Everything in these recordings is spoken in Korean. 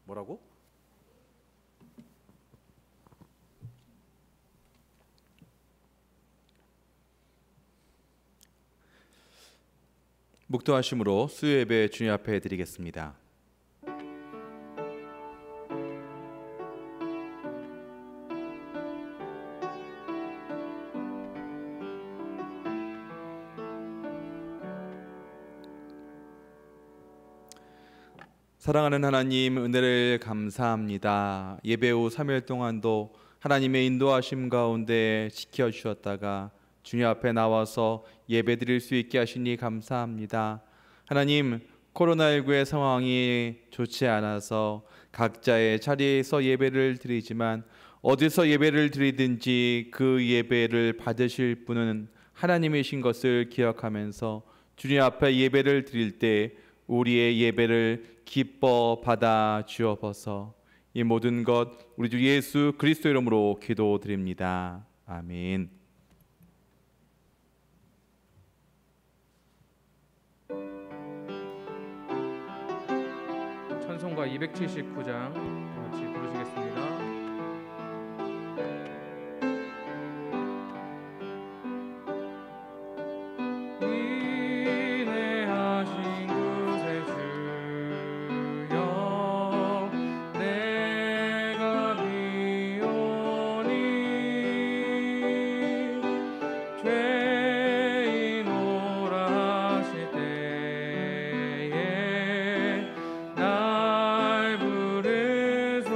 뭐라고? 묵도하심으로 수요 예배 주님 앞에 드리겠습니다. 사랑하는 하나님, 은혜를 감사합니다. 예배 후 3일 동안도 하나님의 인도하심 가운데 지켜주셨다가 주님 앞에 나와서 예배 드릴 수 있게 하시니 감사합니다. 하나님, 코로나19의 상황이 좋지 않아서 각자의 자리에서 예배를 드리지만 어디서 예배를 드리든지 그 예배를 받으실 분은 하나님이신 것을 기억하면서 주님 앞에 예배를 드릴 때 우리의 예배를 기뻐 받아 주옵소서. 이 모든 것 우리 주 예수 그리스도 이름으로 기도드립니다. 아멘. 찬송가 279장 같이 부르시겠습니다. 날 부르소서.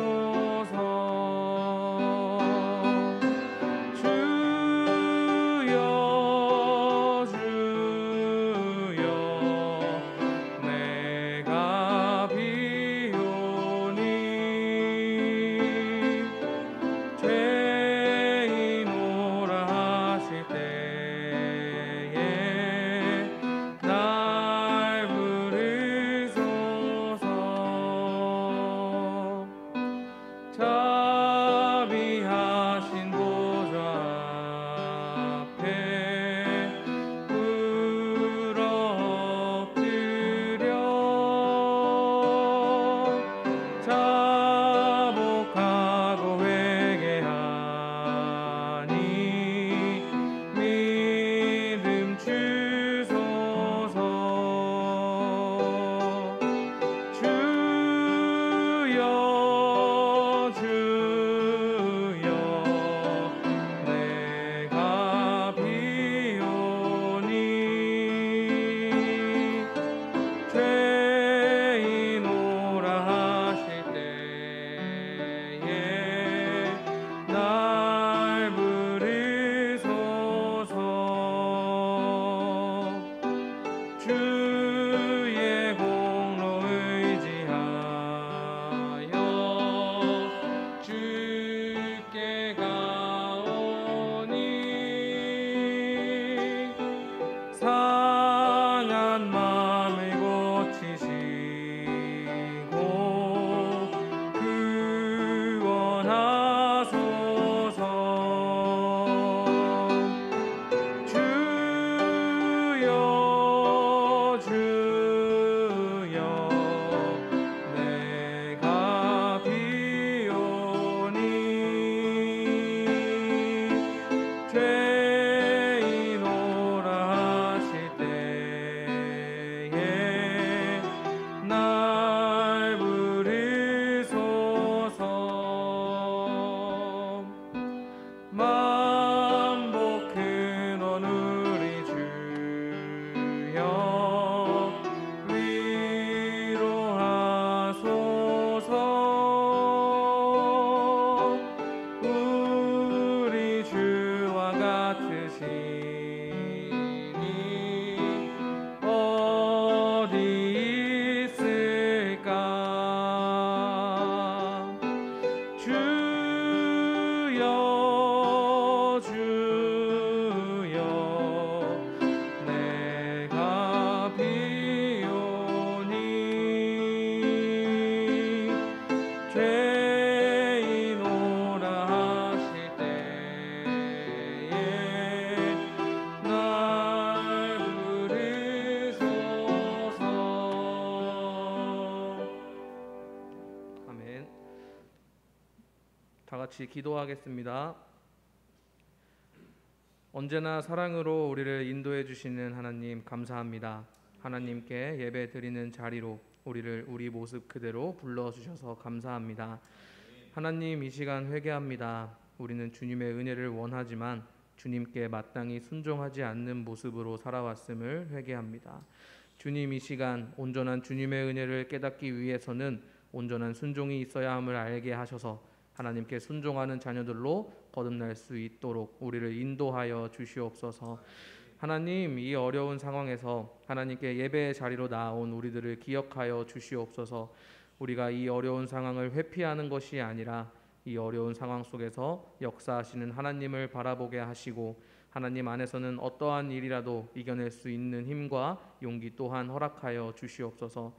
다 같이 기도하겠습니다. 언제나 사랑으로 우리를 인도해 주시는 하나님 감사합니다. 하나님께 예배 드리는 자리로 우리를 우리 모습 그대로 불러 주셔서 감사합니다. 하나님, 이 시간 회개합니다. 우리는 주님의 은혜를 원하지만 주님께 마땅히 순종하지 않는 모습으로 살아왔음을 회개합니다. 주님, 이 시간 온전한 주님의 은혜를 깨닫기 위해서는 온전한 순종이 있어야 함을 알게 하셔서 하나님께 순종하는 자녀들로 거듭날 수 있도록 우리를 인도하여 주시옵소서. 하나님, 이 어려운 상황에서 하나님께 예배의 자리로 나온 우리들을 기억하여 주시옵소서. 우리가 이 어려운 상황을 회피하는 것이 아니라 이 어려운 상황 속에서 역사하시는 하나님을 바라보게 하시고 하나님 안에서는 어떠한 일이라도 이겨낼 수 있는 힘과 용기 또한 허락하여 주시옵소서.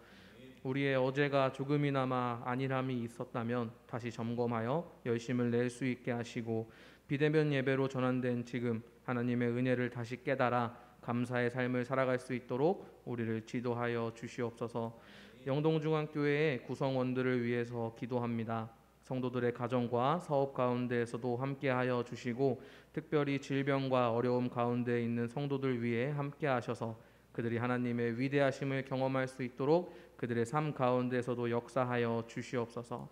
우리의 어제가 조금이나마 안일함이 있었다면 다시 점검하여 열심을 낼 수 있게 하시고 비대면 예배로 전환된 지금 하나님의 은혜를 다시 깨달아 감사의 삶을 살아갈 수 있도록 우리를 지도하여 주시옵소서. 영동중앙교회의 구성원들을 위해서 기도합니다. 성도들의 가정과 사업 가운데에서도 함께하여 주시고 특별히 질병과 어려움 가운데 있는 성도들 위해 함께하셔서 그들이 하나님의 위대하심을 경험할 수 있도록 그들의 삶 가운데서도 역사하여 주시옵소서.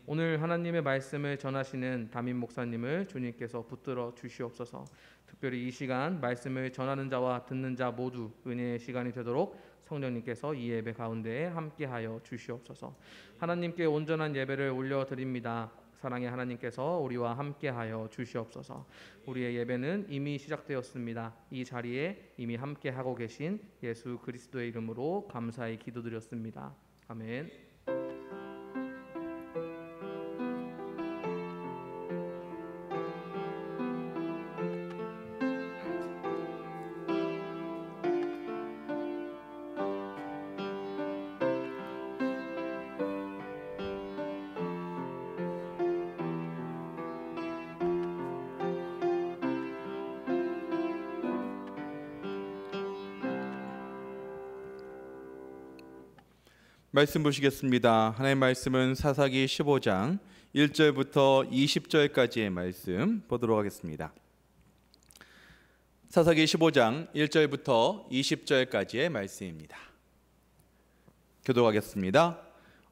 오늘 하나님의 말씀을 전하시는 담임 목사님을 주님께서 붙들어 주시옵소서. 특별히 이 시간 말씀을 전하는 자와 듣는 자 모두 은혜의 시간이 되도록 성령님께서 이 예배 가운데에 함께하여 주시옵소서. 하나님께 온전한 예배를 올려드립니다. 사랑의 하나님께서 우리와 함께하여 주시옵소서. 우리의 예배는 이미 시작되었습니다. 이 자리에 이미 함께하고 계신 예수 그리스도의 이름으로 감사히 기도드렸습니다. 아멘. 말씀 보시겠습니다. 하나님의 말씀은 사사기 15장 1절부터 20절까지의 말씀 보도록 하겠습니다. 사사기 15장 1절부터 20절까지의 말씀입니다. 교독하겠습니다.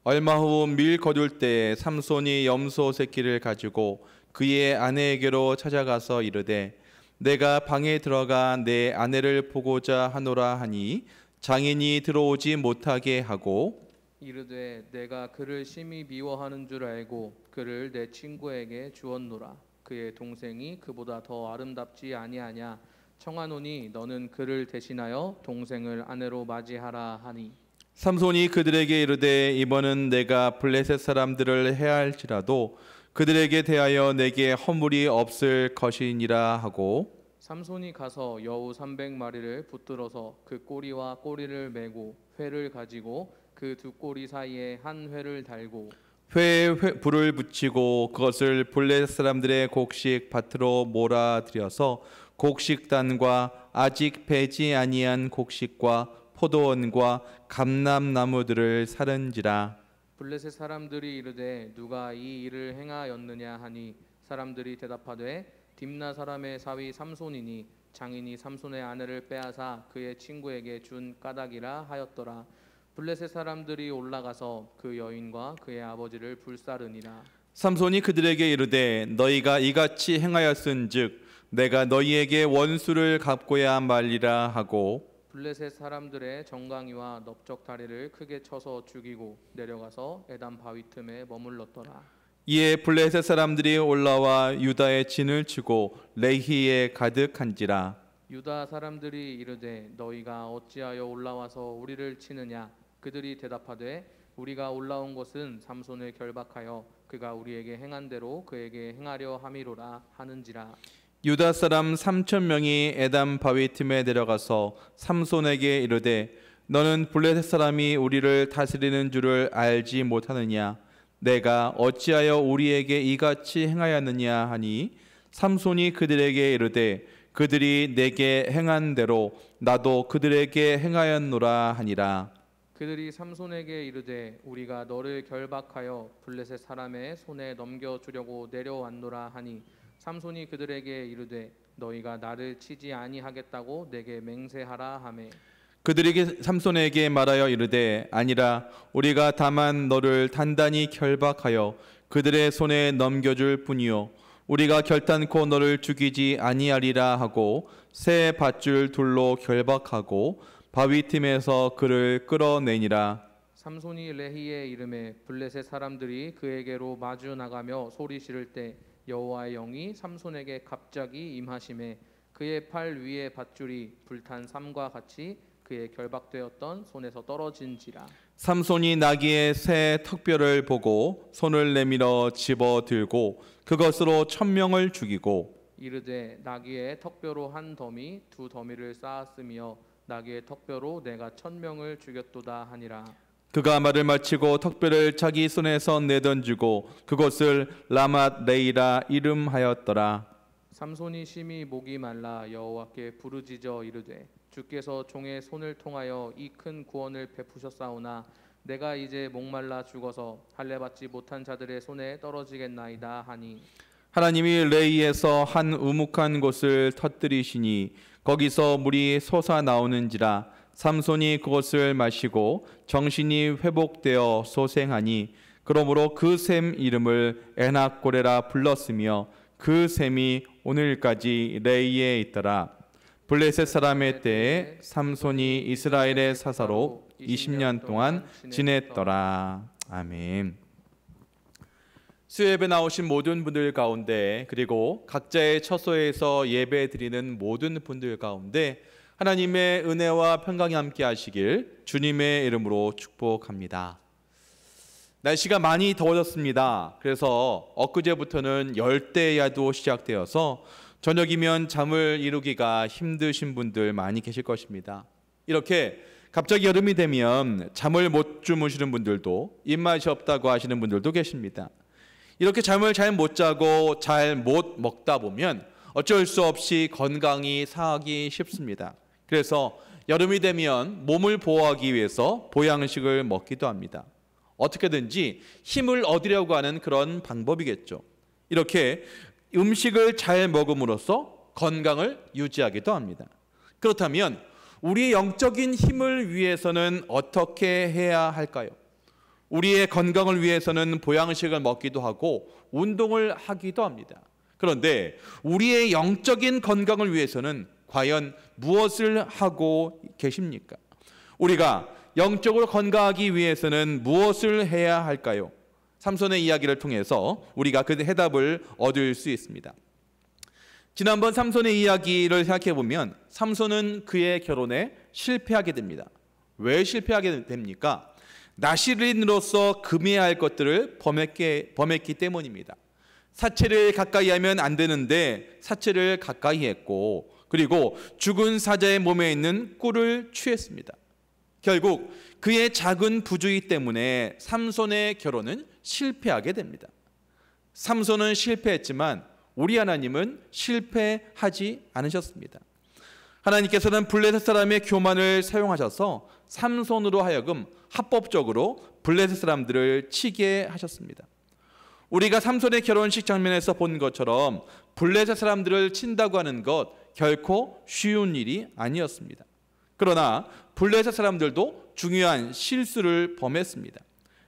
얼마 후 밀 거둘 때에 삼손이 염소 새끼를 가지고 그의 아내에게로 찾아가서 이르되 내가 방에 들어가 내 아내를 보고자 하노라 하니 장인이 들어오지 못하게 하고 이르되 내가 그를 심히 미워하는 줄 알고 그를 내 친구에게 주었노라. 그의 동생이 그보다 더 아름답지 아니하냐. 청하노니 너는 그를 대신하여 동생을 아내로 맞이하라 하니 삼손이 그들에게 이르되 이번은 내가 블레셋 사람들을 해할지라도 그들에게 대하여 내게 허물이 없을 것이니라 하고 삼손이 가서 여우 300마리를 붙들어서 그 꼬리와 꼬리를 메고 회를 가지고 그 두 꼬리 사이에 한 회를 달고 회에 불을 붙이고 그것을 블레셋 사람들의 곡식 밭으로 몰아들여서 곡식단과 아직 배지 아니한 곡식과 포도원과 감람나무들을 사른지라. 블레셋 사람들이 이르되 누가 이 일을 행하였느냐 하니 사람들이 대답하되 딥나 사람의 사위 삼손이니 장인이 삼손의 아내를 빼앗아 그의 친구에게 준 까닭이라 하였더라. 블레셋 사람들이 올라가서 그 여인과 그의 아버지를 불사르니라. 삼손이 그들에게 이르되 너희가 이같이 행하였은즉 내가 너희에게 원수를 갚고야 말리라 하고 블레셋 사람들의 정강이와 넓적 다리를 크게 쳐서 죽이고 내려가서 에담 바위 틈에 머물렀더라. 이에 블레셋 사람들이 올라와 유다의 진을 치고 레히에 가득한지라. 유다 사람들이 이르되 너희가 어찌하여 올라와서 우리를 치느냐. 그들이 대답하되 우리가 올라온 것은 삼손을 결박하여 그가 우리에게 행한 대로 그에게 행하려 함이로라 하는지라. 유다 사람 3,000명이 에담 바위 틈에 내려가서 삼손에게 이르되 너는 블레셋 사람이 우리를 다스리는 줄을 알지 못하느냐. 내가 어찌하여 우리에게 이같이 행하였느냐 하니 삼손이 그들에게 이르되 그들이 내게 행한 대로 나도 그들에게 행하였노라 하니라. 그들이 삼손에게 이르되 우리가 너를 결박하여 블레셋 사람의 손에 넘겨주려고 내려왔노라 하니 삼손이 그들에게 이르되 너희가 나를 치지 아니하겠다고 내게 맹세하라 하매 그들이 삼손에게 말하여 이르되 아니라 우리가 다만 너를 단단히 결박하여 그들의 손에 넘겨줄 뿐이요 우리가 결단코 너를 죽이지 아니하리라 하고 새 밧줄 둘로 결박하고 바위 틈에서 그를 끌어내니라. 삼손이 레히의 이름에 블레셋 사람들이 그에게로 마주 나가며 소리 지를 때 여호와의 영이 삼손에게 갑자기 임하심에 그의 팔 위에 밧줄이 불탄 삼과 같이 그의 결박되었던 손에서 떨어진지라. 삼손이 나귀의 새 턱뼈를 보고 손을 내밀어 집어 들고 그것으로 1000명을 죽이고 이르되 나귀의 턱뼈로 한 더미 두 더미를 쌓았으며 나귀의 턱뼈로 내가 1000명을 죽였도다 하니라. 그가 말을 마치고 턱뼈를 자기 손에서 내던지고 그것을 라맛 레이라 이름하였더라. 삼손이 심히 목이 말라 여호와께 부르짖어 이르되 주께서 종의 손을 통하여 이 큰 구원을 베푸셨사오나 내가 이제 목말라 죽어서 할례 받지 못한 자들의 손에 떨어지겠나이다 하니 하나님이 레이에서 한 우묵한 곳을 터뜨리시니 거기서 물이 솟아 나오는지라 삼손이 그것을 마시고 정신이 회복되어 소생하니 그러므로 그 샘 이름을 에낙고레라 불렀으며 그 샘이 오늘까지 레이에 있더라. 블레셋 사람의 때에 삼손이 이스라엘의 사사로 20년 동안 지냈더라. 아멘. 수요예배 나오신 모든 분들 가운데 그리고 각자의 처소에서 예배 드리는 모든 분들 가운데 하나님의 은혜와 평강이 함께 하시길 주님의 이름으로 축복합니다. 날씨가 많이 더워졌습니다. 그래서 엊그제부터는 열대야도 시작되어서 저녁이면 잠을 이루기가 힘드신 분들 많이 계실 것입니다. 이렇게 갑자기 여름이 되면 잠을 못 주무시는 분들도 입맛이 없다고 하시는 분들도 계십니다. 이렇게 잠을 잘 못 자고 잘 못 먹다 보면 어쩔 수 없이 건강이 상하기 쉽습니다. 그래서 여름이 되면 몸을 보호하기 위해서 보양식을 먹기도 합니다. 어떻게든지 힘을 얻으려고 하는 그런 방법이겠죠. 이렇게 음식을 잘 먹음으로써 건강을 유지하기도 합니다. 그렇다면 우리의 영적인 힘을 위해서는 어떻게 해야 할까요? 우리의 건강을 위해서는 보양식을 먹기도 하고 운동을 하기도 합니다. 그런데 우리의 영적인 건강을 위해서는 과연 무엇을 하고 계십니까? 우리가 영적으로 건강하기 위해서는 무엇을 해야 할까요? 삼손의 이야기를 통해서 우리가 그 해답을 얻을 수 있습니다. 지난번 삼손의 이야기를 생각해 보면 삼손은 그의 결혼에 실패하게 됩니다. 왜 실패하게 됩니까? 나시린으로서 금해야 할 것들을 범했기 때문입니다. 사체를 가까이 하면 안 되는데 사체를 가까이 했고 그리고 죽은 사자의 몸에 있는 꿀을 취했습니다. 결국 그의 작은 부주의 때문에 삼손의 결혼은 실패하게 됩니다. 삼손은 실패했지만 우리 하나님은 실패하지 않으셨습니다. 하나님께서는 블레셋 사람의 교만을 사용하셔서 삼손으로 하여금 합법적으로 블레셋 사람들을 치게 하셨습니다. 우리가 삼손의 결혼식 장면에서 본 것처럼 블레셋 사람들을 친다고 하는 것 결코 쉬운 일이 아니었습니다. 그러나 블레셋 사람들도 중요한 실수를 범했습니다.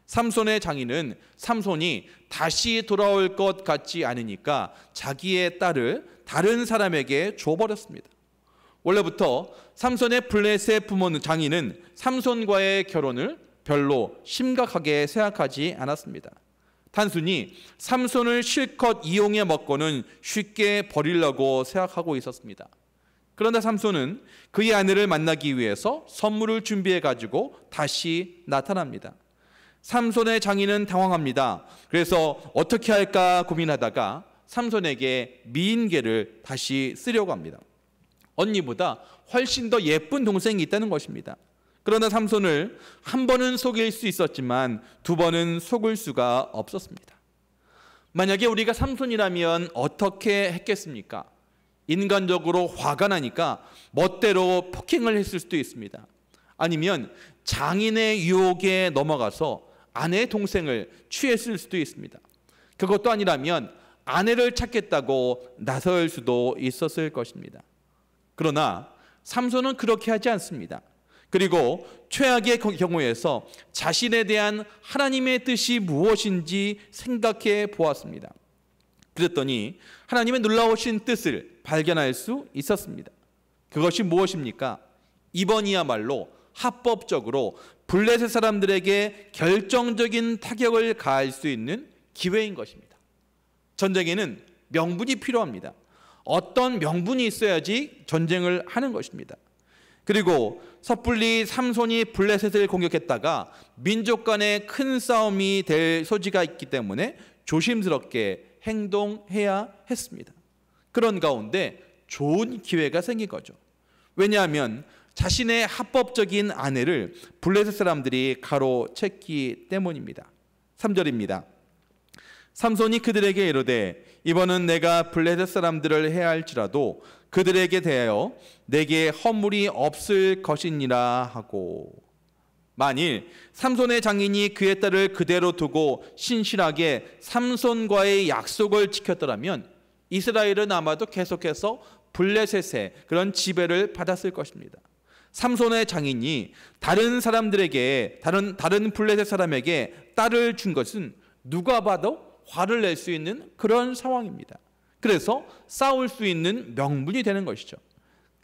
삼손의 장인은 삼손이 다시 돌아올 것 같지 않으니까 자기의 딸을 다른 사람에게 줘버렸습니다. 원래부터 삼손의 블레셋 부모는 장인은 삼손과의 결혼을 별로 심각하게 생각하지 않았습니다. 단순히 삼손을 실컷 이용해 먹고는 쉽게 버리려고 생각하고 있었습니다. 그러나 삼손은 그의 아내를 만나기 위해서 선물을 준비해 가지고 다시 나타납니다. 삼손의 장인은 당황합니다. 그래서 어떻게 할까 고민하다가 삼손에게 미인계를 다시 쓰려고 합니다. 언니보다 훨씬 더 예쁜 동생이 있다는 것입니다. 그러나 삼손을 한 번은 속일 수 있었지만 두 번은 속을 수가 없었습니다. 만약에 우리가 삼손이라면 어떻게 했겠습니까? 인간적으로 화가 나니까 멋대로 폭행을 했을 수도 있습니다. 아니면 장인의 유혹에 넘어가서 아내의 동생을 취했을 수도 있습니다. 그것도 아니라면 아내를 찾겠다고 나설 수도 있었을 것입니다. 그러나 삼손은 그렇게 하지 않습니다. 그리고 최악의 경우에서 자신에 대한 하나님의 뜻이 무엇인지 생각해 보았습니다. 그랬더니 하나님의 놀라우신 뜻을 발견할 수 있었습니다. 그것이 무엇입니까? 이번이야말로 합법적으로 블레셋 사람들에게 결정적인 타격을 가할 수 있는 기회인 것입니다. 전쟁에는 명분이 필요합니다. 어떤 명분이 있어야지 전쟁을 하는 것입니다. 그리고 섣불리 삼손이 블레셋을 공격했다가 민족 간의 큰 싸움이 될 소지가 있기 때문에 조심스럽게 행동해야 했습니다. 그런 가운데 좋은 기회가 생긴 거죠. 왜냐하면 자신의 합법적인 아내를 블레셋 사람들이 가로챘기 때문입니다. 3절입니다. 삼손이 그들에게 이르되 이번은 내가 블레셋 사람들을 해할지라도 그들에게 대하여 내게 허물이 없을 것이니라 하고, 만일 삼손의 장인이 그의 딸을 그대로 두고 신실하게 삼손과의 약속을 지켰더라면 이스라엘은 아마도 계속해서 블레셋의 그런 지배를 받았을 것입니다. 삼손의 장인이 다른 사람들에게 다른 블레셋 사람에게 딸을 준 것은 누가 봐도 화를 낼 수 있는 그런 상황입니다. 그래서 싸울 수 있는 명분이 되는 것이죠.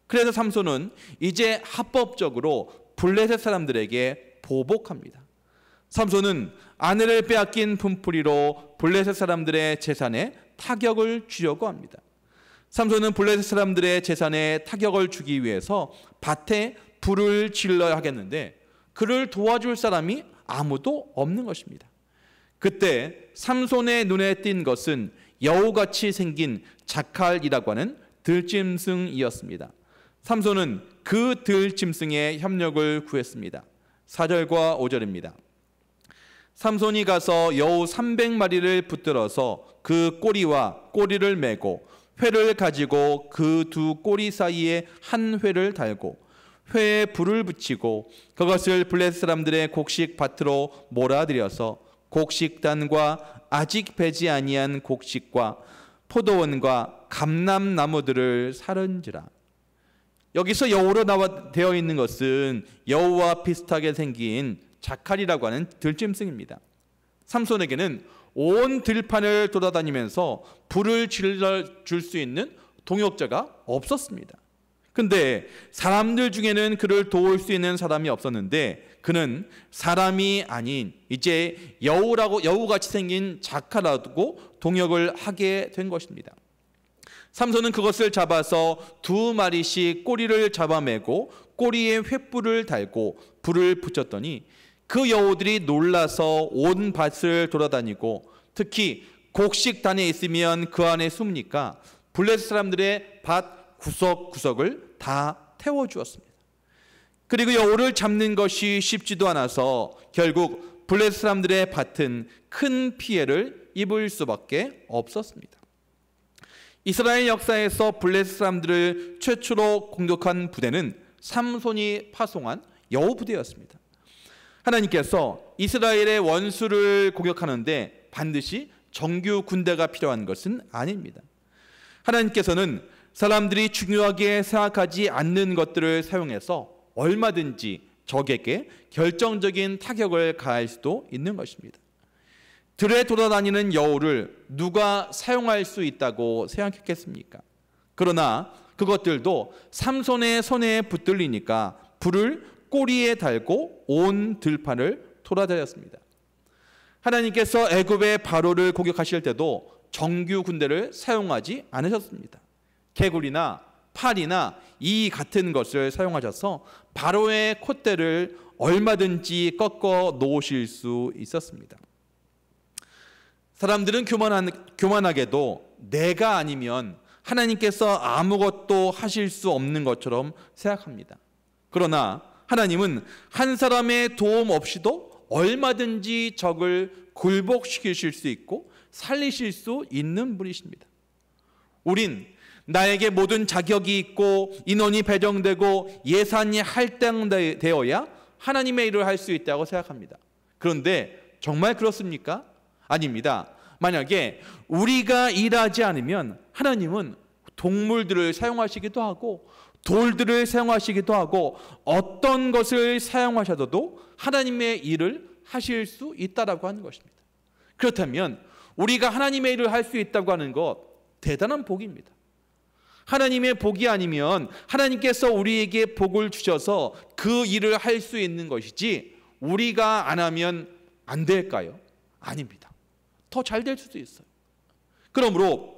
그래서 삼손은 이제 합법적으로 블레셋 사람들에게 보복합니다. 삼손은 아내를 빼앗긴 분풀이로 블레셋 사람들의 재산에 타격을 주려고 합니다. 삼손은 블레셋 사람들의 재산에 타격을 주기 위해서 밭에 불을 질러야 하겠는데 그를 도와줄 사람이 아무도 없는 것입니다. 그때 삼손의 눈에 띈 것은 여우같이 생긴 자칼이라고 하는 들짐승이었습니다. 삼손은 그 들짐승의 협력을 구했습니다. 4절과 5절입니다. 삼손이 가서 여우 300마리를 붙들어서 그 꼬리와 꼬리를 메고 회를 가지고 그 두 꼬리 사이에 한 회를 달고 회에 불을 붙이고 그것을 블레셋 사람들의 곡식 밭으로 몰아들여서 곡식단과 아직 배지 아니한 곡식과 포도원과 감람나무들을 사른지라. 여기서 여우로 되어 있는 것은 여우와 비슷하게 생긴 자칼이라고 하는 들짐승입니다. 삼손에게는 온 들판을 돌아다니면서 불을 질러줄 수 있는 동역자가 없었습니다. 근데 사람들 중에는 그를 도울 수 있는 사람이 없었는데 그는 사람이 아닌 이제 여우같이 생긴 자칼하고 동역을 하게 된 것입니다. 삼손은 그것을 잡아서 2마리씩 꼬리를 잡아매고 꼬리에 횃불을 달고 불을 붙였더니 그 여우들이 놀라서 온 밭을 돌아다니고 특히 곡식단에 있으면 그 안에 숨으니까 블레셋 사람들의 밭 구석구석을 다 태워주었습니다. 그리고 여우를 잡는 것이 쉽지도 않아서 결국 블레셋 사람들의 밭은 큰 피해를 입을 수밖에 없었습니다. 이스라엘 역사에서 블레셋 사람들을 최초로 공격한 부대는 삼손이 파송한 여우 부대였습니다. 하나님께서 이스라엘의 원수를 공격하는데 반드시 정규 군대가 필요한 것은 아닙니다. 하나님께서는 사람들이 중요하게 생각하지 않는 것들을 사용해서 얼마든지 적에게 결정적인 타격을 가할 수도 있는 것입니다. 들에 돌아다니는 여우를 누가 사용할 수 있다고 생각했겠습니까? 그러나 그것들도 삼손의 손에 붙들리니까 불을 꼬리에 달고 온 들판을 돌아다녔습니다. 하나님께서 애굽의 바로를 공격하실 때도 정규 군대를 사용하지 않으셨습니다. 개구리나 팔이나 이 같은 것을 사용하셔서 바로의 콧대를 얼마든지 꺾어 놓으실 수 있었습니다. 사람들은 교만하게도 내가 아니면 하나님께서 아무것도 하실 수 없는 것처럼 생각합니다. 그러나 하나님은 한 사람의 도움 없이도 얼마든지 적을 굴복시키실 수 있고 살리실 수 있는 분이십니다. 우린 나에게 모든 자격이 있고 인원이 배정되고 예산이 할당되어야 하나님의 일을 할 수 있다고 생각합니다. 그런데 정말 그렇습니까? 아닙니다. 만약에 우리가 일하지 않으면 하나님은 동물들을 사용하시기도 하고 돌들을 사용하시기도 하고 어떤 것을 사용하셔도 하나님의 일을 하실 수 있다라고 하는 것입니다. 그렇다면 우리가 하나님의 일을 할 수 있다고 하는 것 대단한 복입니다. 하나님의 복이 아니면 하나님께서 우리에게 복을 주셔서 그 일을 할 수 있는 것이지 우리가 안 하면 안 될까요? 아닙니다. 더 잘 될 수도 있어요. 그러므로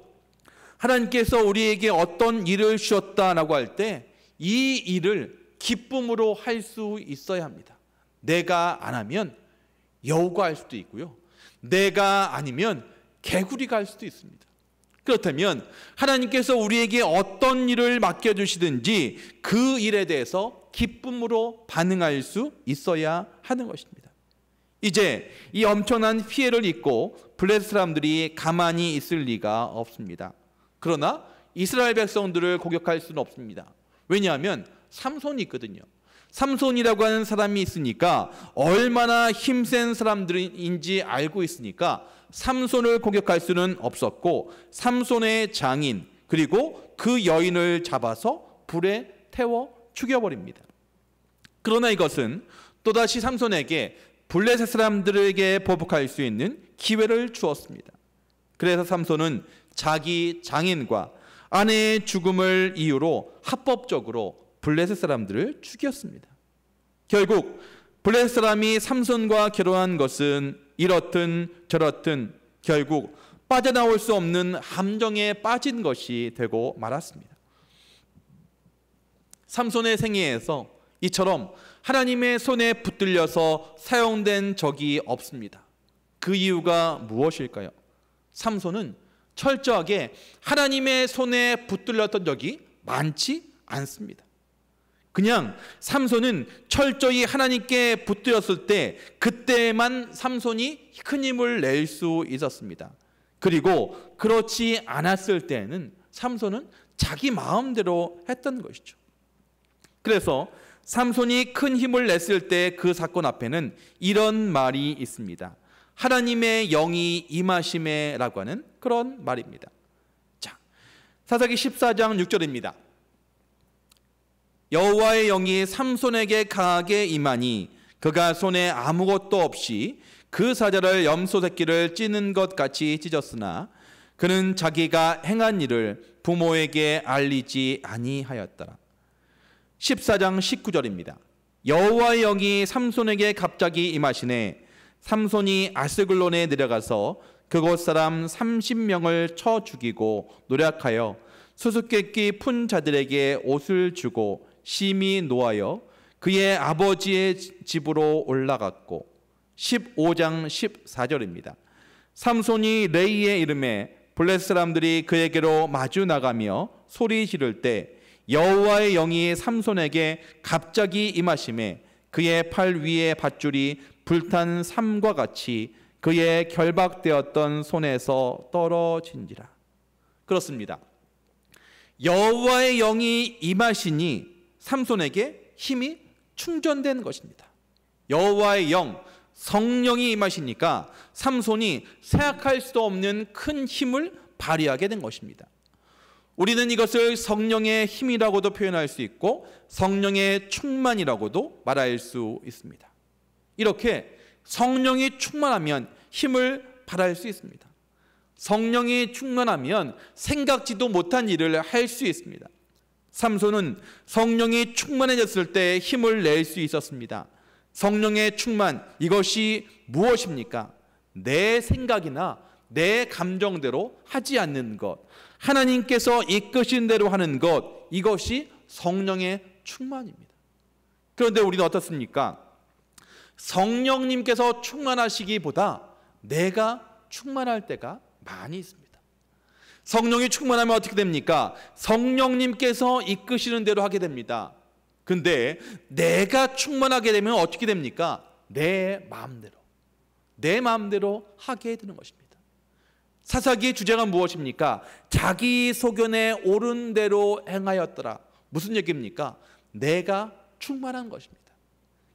하나님께서 우리에게 어떤 일을 주셨다라고 할 때 이 일을 기쁨으로 할 수 있어야 합니다. 내가 안 하면 여우가 할 수도 있고요. 내가 아니면 개구리가 할 수도 있습니다. 그렇다면 하나님께서 우리에게 어떤 일을 맡겨주시든지 그 일에 대해서 기쁨으로 반응할 수 있어야 하는 것입니다. 이제 이 엄청난 피해를 입고 블레셋 사람들이 가만히 있을 리가 없습니다. 그러나 이스라엘 백성들을 공격할 수는 없습니다. 왜냐하면 삼손이 있거든요. 삼손이라고 하는 사람이 있으니까 얼마나 힘센 사람들인지 알고 있으니까 삼손을 공격할 수는 없었고 삼손의 장인 그리고 그 여인을 잡아서 불에 태워 죽여버립니다. 그러나 이것은 또다시 삼손에게 블레셋 사람들에게 보복할 수 있는 기회를 주었습니다. 그래서 삼손은 자기 장인과 아내의 죽음을 이유로 합법적으로 블레셋 사람들을 죽였습니다. 결국 블레셋 사람이 삼손과 결혼한 것은 이렇든 저렇든 결국 빠져나올 수 없는 함정에 빠진 것이 되고 말았습니다. 삼손의 생애에서 이처럼 하나님의 손에 붙들려서 사용된 적이 없습니다. 그 이유가 무엇일까요? 삼손은 철저하게 하나님의 손에 붙들렸던 적이 많지 않습니다. 그냥 삼손은 철저히 하나님께 붙들었을 때 그때만 삼손이 큰 힘을 낼 수 있었습니다. 그리고 그렇지 않았을 때는 삼손은 자기 마음대로 했던 것이죠. 그래서 삼손이 큰 힘을 냈을 때 그 사건 앞에는 이런 말이 있습니다. 하나님의 영이 임하심에라고 하는 그런 말입니다. 자, 사사기 14장 6절입니다. 여호와의 영이 삼손에게 강하게 임하니 그가 손에 아무것도 없이 그 사자를 염소 새끼를 찌는 것 같이 찢었으나 그는 자기가 행한 일을 부모에게 알리지 아니하였더라. 14장 19절입니다. 여호와의 영이 삼손에게 갑자기 임하시네 삼손이 아스글론에 내려가서 그곳 사람 30명을 쳐 죽이고 노략하여 수수께끼 푼 자들에게 옷을 주고 심히 노하여 그의 아버지의 집으로 올라갔고 15장 14절입니다. 삼손이 레이의 이름에 블레셋 사람들이 그에게로 마주 나가며 소리 지를 때 여호와의 영이 삼손에게 갑자기 임하심에 그의 팔 위에 밧줄이 불탄 삼과 같이 그의 결박되었던 손에서 떨어진지라. 그렇습니다. 여호와의 영이 임하시니 삼손에게 힘이 충전된 것입니다. 여호와의 영, 성령이 임하시니까 삼손이 생각할 수도 없는 큰 힘을 발휘하게 된 것입니다. 우리는 이것을 성령의 힘이라고도 표현할 수 있고 성령의 충만이라고도 말할 수 있습니다. 이렇게 성령이 충만하면 힘을 발할 수 있습니다. 성령이 충만하면 생각지도 못한 일을 할 수 있습니다. 삼손은 성령이 충만해졌을 때 힘을 낼 수 있었습니다. 성령의 충만, 이것이 무엇입니까? 내 생각이나 내 감정대로 하지 않는 것, 하나님께서 이끄신 대로 하는 것, 이것이 성령의 충만입니다. 그런데 우리는 어떻습니까? 성령님께서 충만하시기보다 내가 충만할 때가 많이 있습니다. 성령이 충만하면 어떻게 됩니까? 성령님께서 이끄시는 대로 하게 됩니다. 근데 내가 충만하게 되면 어떻게 됩니까? 내 마음대로 하게 되는 것입니다. 사사기의 주제가 무엇입니까? 자기 소견에 옳은 대로 행하였더라. 무슨 얘기입니까? 내가 충만한 것입니다.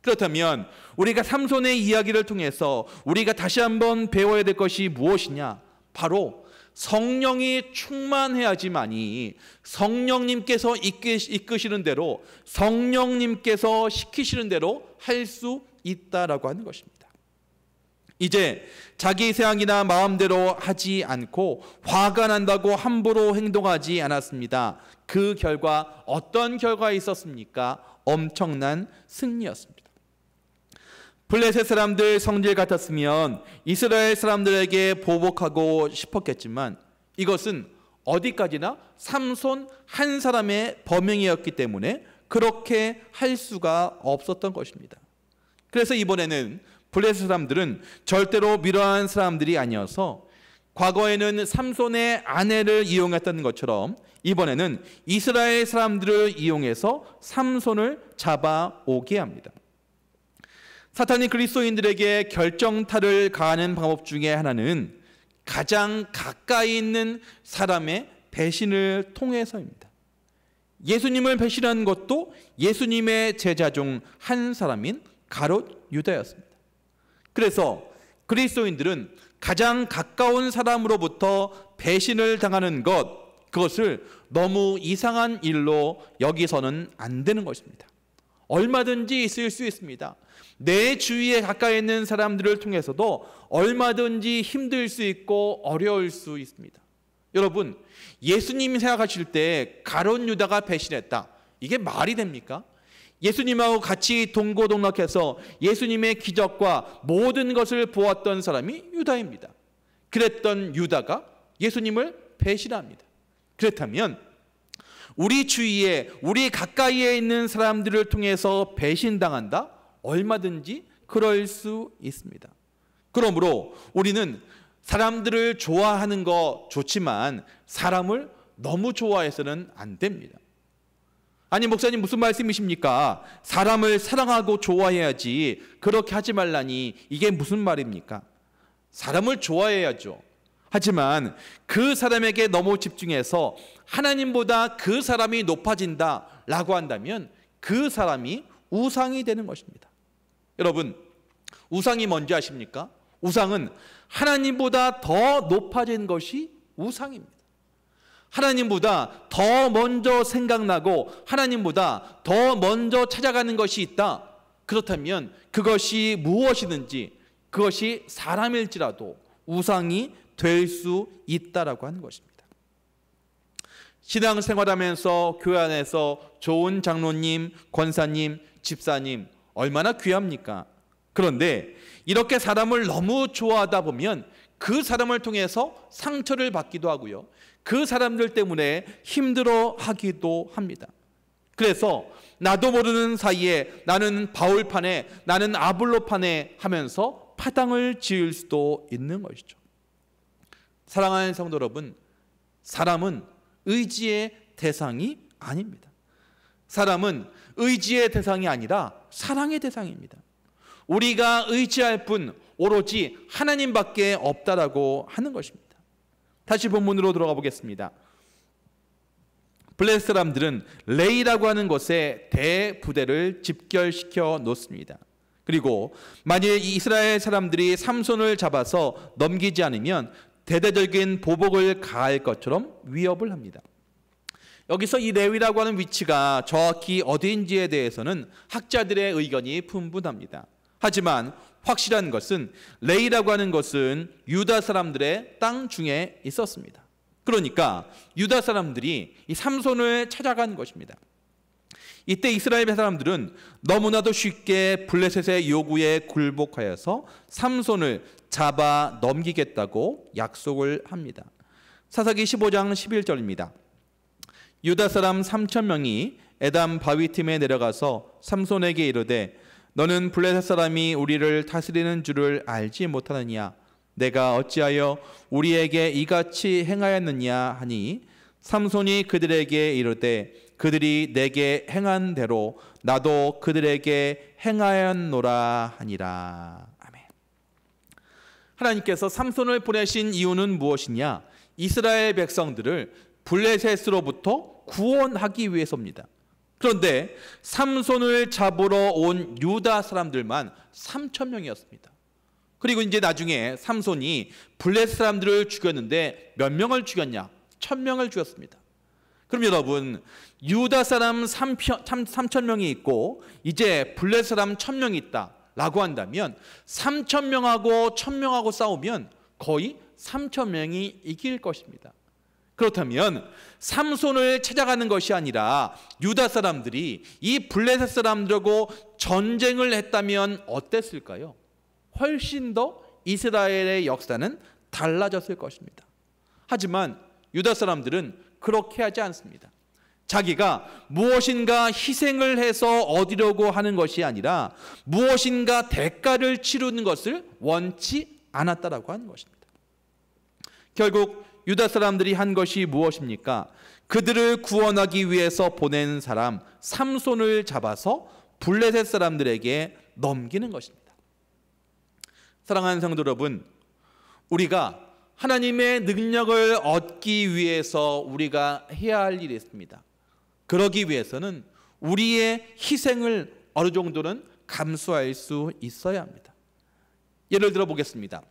그렇다면 우리가 삼손의 이야기를 통해서 우리가 다시 한번 배워야 될 것이 무엇이냐? 바로 성령이 충만해야지만이 성령님께서 이끄시는 대로, 성령님께서 시키시는 대로 할 수 있다라고 하는 것입니다. 이제 자기 생각이나 마음대로 하지 않고 화가 난다고 함부로 행동하지 않았습니다. 그 결과 어떤 결과가 있었습니까? 엄청난 승리였습니다. 블레셋 사람들 성질 같았으면 이스라엘 사람들에게 보복하고 싶었겠지만 이것은 어디까지나 삼손 한 사람의 범행이었기 때문에 그렇게 할 수가 없었던 것입니다. 그래서 이번에는 블레셋 사람들은 절대로 미련한 사람들이 아니어서 과거에는 삼손의 아내를 이용했던 것처럼 이번에는 이스라엘 사람들을 이용해서 삼손을 잡아오게 합니다. 사탄이 그리스도인들에게 결정타를 가하는 방법 중에 하나는 가장 가까이 있는 사람의 배신을 통해서입니다. 예수님을 배신한 것도 예수님의 제자 중 한 사람인 가롯 유다였습니다. 그래서 그리스도인들은 가장 가까운 사람으로부터 배신을 당하는 그것을 너무 이상한 일로 여기서는 안 되는 것입니다. 얼마든지 있을 수 있습니다. 내 주위에 가까이 있는 사람들을 통해서도 얼마든지 힘들 수 있고 어려울 수 있습니다. 여러분, 예수님이 생각하실 때 가롯 유다가 배신했다. 이게 말이 됩니까? 예수님하고 같이 동고동락해서 예수님의 기적과 모든 것을 보았던 사람이 유다입니다. 그랬던 유다가 예수님을 배신합니다. 그렇다면 우리 주위에, 우리 가까이에 있는 사람들을 통해서 배신당한다? 얼마든지 그럴 수 있습니다. 그러므로 우리는 사람들을 좋아하는 거 좋지만 사람을 너무 좋아해서는 안 됩니다. 아니, 목사님 무슨 말씀이십니까? 사람을 사랑하고 좋아해야지 그렇게 하지 말라니, 이게 무슨 말입니까? 사람을 좋아해야죠. 하지만 그 사람에게 너무 집중해서 하나님보다 그 사람이 높아진다라고 한다면 그 사람이 우상이 되는 것입니다. 여러분, 우상이 뭔지 아십니까? 우상은 하나님보다 더 높아진 것이 우상입니다. 하나님보다 더 먼저 생각나고 하나님보다 더 먼저 찾아가는 것이 있다. 그렇다면 그것이 무엇이든지, 그것이 사람일지라도 우상이 될 수 있다라고 하는 것입니다. 신앙생활하면서 교회 안에서 좋은 장로님, 권사님, 집사님 얼마나 귀합니까? 그런데 이렇게 사람을 너무 좋아하다 보면 그 사람을 통해서 상처를 받기도 하고요, 그 사람들 때문에 힘들어하기도 합니다. 그래서 나도 모르는 사이에 나는 바울파네, 나는 아볼로파네 하면서 파당을 지을 수도 있는 것이죠. 사랑하는 성도 여러분, 사람은 의지의 대상이 아닙니다. 사람은 의지의 대상이 아니라 사랑의 대상입니다. 우리가 의지할 분 오로지 하나님밖에 없다라고 하는 것입니다. 다시 본문으로 들어가 보겠습니다. 블레셋 사람들은 레이라고 하는 곳에 대부대를 집결시켜 놓습니다. 그리고 만일 이스라엘 사람들이 삼손을 잡아서 넘기지 않으면 대대적인 보복을 가할 것처럼 위협을 합니다. 여기서 이 레위라고 하는 위치가 정확히 어디인지에 대해서는 학자들의 의견이 분분합니다. 하지만 확실한 것은 레이라고 하는 것은 유다 사람들의 땅 중에 있었습니다. 그러니까 유다 사람들이 이 삼손을 찾아간 것입니다. 이때 이스라엘 사람들은 너무나도 쉽게 블레셋의 요구에 굴복하여서 삼손을 잡아 넘기겠다고 약속을 합니다. 사사기 15장 11절입니다. 유다 사람 3,000명이 에담 바위틈에 내려가서 삼손에게 이르되 너는 블레셋 사람이 우리를 다스리는 줄을 알지 못하느냐? 내가 어찌하여 우리에게 이같이 행하였느냐 하니 삼손이 그들에게 이르되 그들이 내게 행한 대로 나도 그들에게 행하였노라 하니라. 아멘. 하나님께서 삼손을 보내신 이유는 무엇이냐? 이스라엘 백성들을 블레셋으로부터 구원하기 위해서입니다. 그런데 삼손을 잡으러 온 유다 사람들만 3,000명이었습니다. 그리고 이제 나중에 삼손이 블레셋 사람들을 죽였는데 몇 명을 죽였냐? 1,000명을 죽였습니다. 그럼 여러분, 유다 사람 3,000명이 있고 이제 블레셋 사람 1,000명이 있다라고 한다면 3,000명하고 1,000명하고 싸우면 거의 3,000명이 이길 것입니다. 그렇다면 삼손을 찾아가는 것이 아니라 유다 사람들이 이 블레셋 사람들하고 전쟁을 했다면 어땠을까요? 훨씬 더 이스라엘의 역사는 달라졌을 것입니다. 하지만 유다 사람들은 그렇게 하지 않습니다. 자기가 무엇인가 희생을 해서 얻으려고 하는 것이 아니라 무엇인가 대가를 치르는 것을 원치 않았다라고 하는 것입니다. 결국 유다 사람들이 한 것이 무엇입니까? 그들을 구원하기 위해서 보낸 사람 삼손을 잡아서 블레셋 사람들에게 넘기는 것입니다. 사랑하는 성도 여러분, 우리가 하나님의 능력을 얻기 위해서 우리가 해야 할 일이 있습니다. 그러기 위해서는 우리의 희생을 어느 정도는 감수할 수 있어야 합니다. 예를 들어 보겠습니다.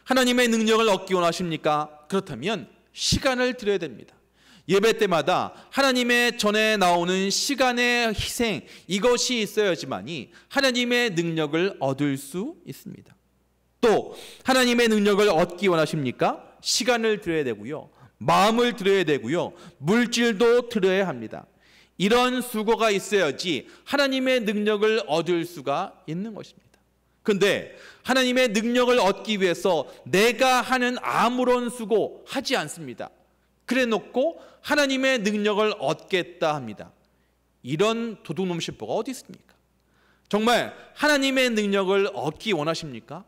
하나님의 능력을 얻기 원하십니까? 그렇다면 시간을 드려야 됩니다. 예배 때마다 하나님의 전에 나오는 시간의 희생, 이것이 있어야지만이 하나님의 능력을 얻을 수 있습니다. 또 하나님의 능력을 얻기 원하십니까? 시간을 드려야 되고요, 마음을 드려야 되고요, 물질도 드려야 합니다. 이런 수고가 있어야지 하나님의 능력을 얻을 수가 있는 것입니다. 그런데 하나님의 능력을 얻기 위해서 내가 하는 아무런 수고 하지 않습니다. 그래 놓고 하나님의 능력을 얻겠다 합니다. 이런 도둑놈 실보가 어디 있습니까? 정말 하나님의 능력을 얻기 원하십니까?